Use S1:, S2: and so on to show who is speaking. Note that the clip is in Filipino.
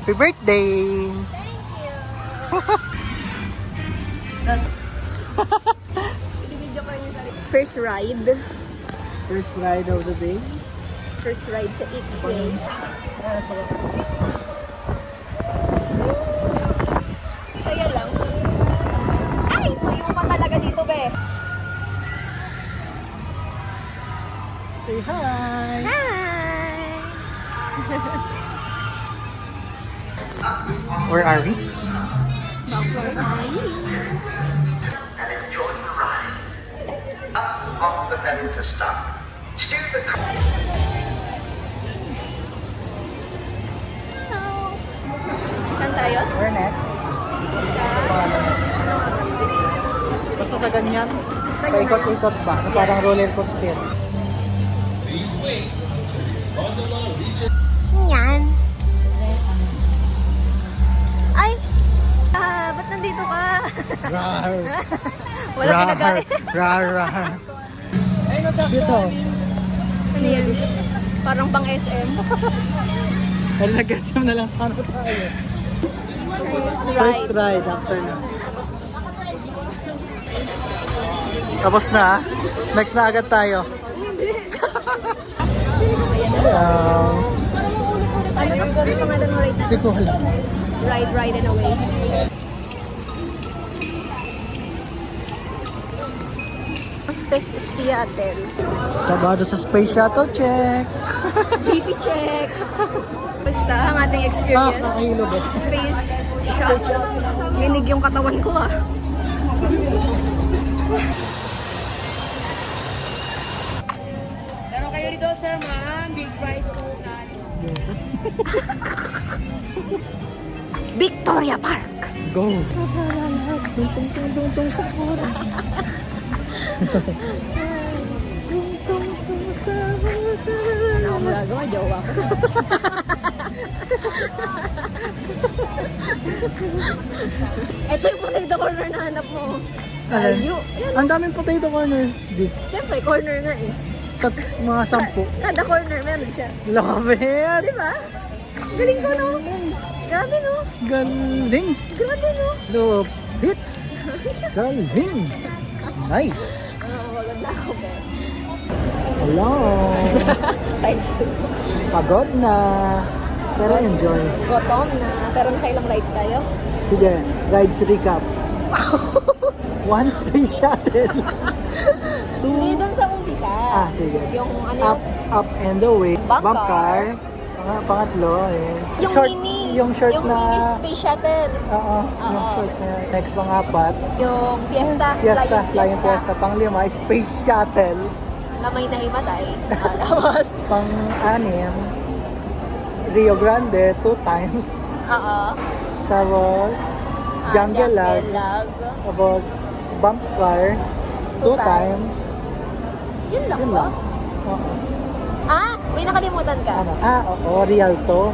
S1: Happy birthday!
S2: First ride.
S1: First ride of the day.
S2: First ride sa Ikea. Saya lang. Ay! Tuyo pa talaga dito, be.
S1: Say hi!
S2: Hi!
S1: Where are we?
S2: Backward eye.
S3: And enjoy the ride. Up on the pedal to stop. Steer the car.
S2: Saan tayo?
S1: Where next? Basta sa ganyan.
S2: Basta yun na yun.
S1: Paikot-ikot ba? Na parang roller coaster.
S2: Yan. Ay! Ba't nandito ka?
S1: Rar!
S2: Wala pinagay.
S1: Rar! Dito.
S2: Ano yan? Parang pang SM.
S1: Pero nag-asam na lang sana tayo.
S2: First
S1: First
S2: ride.
S1: ride after na. Tapos na. Next na agad tayo.
S2: Ano ang pangalan mo right
S1: Hindi
S2: now?
S1: ko alam.
S2: Ride and away. Space Seattle.
S1: Kabado sa Space Shuttle, check!
S2: BP check. Basta ang ating experience.
S1: Nakahilo ba?
S2: Space shuttle. Ginig yung katawan ko ah.
S4: Pero kayo dito, sir, ma'am. Big prize po tayo.
S2: Victoria Park.
S1: Go!
S2: Tung sa pura. Ano ako magagawa? Jowa ko. Ito yung potato corner na hanap mo.
S1: Alin?
S2: Ayu. Yan.
S1: Ang daming potato corner. Di.
S2: Siyempre, corner nga eh.
S1: Mga 10.
S2: Kada corner meron siya.
S1: Lapit!
S2: Di ba? Galing ko, no? Grabe, no?
S1: Galing!
S2: Grabe, no?
S1: Lupit! Galing! Nice!
S2: Maganda ako, be.
S1: Hello!
S2: Times 2.
S1: Pagod na! Pero enjoy.
S2: Gutom na. Pero nasa ilang rides tayo?
S1: Sige, rides recap. One Space Shuttle.
S2: Hindi
S1: 2.
S2: doon sa umpisa.
S1: Sige.
S2: Yung ano
S1: Up and away.
S2: Bump car.
S1: Pangatlo is
S2: yung
S1: short,
S2: mini.
S1: yung short
S2: yung
S1: na
S2: mini space shuttle.
S1: Oo, yung
S2: Oo.
S1: short na next pang-apat.
S2: Yung Fiesta.
S1: Flying Fiesta. Pang-lima, Space Shuttle.
S2: Na may nahimatay. Tapos,
S1: Pang-anim, Rio Grande 2 times.
S2: oo.
S1: Tapos Jungle Log.
S2: Log.
S1: Tapos Bump Car 2
S2: Two
S1: times.
S2: Yun lang
S1: Yun
S2: ba?
S1: lang. Oo.
S2: May nakalimutan ka.
S1: Ano? Oo, Rialto.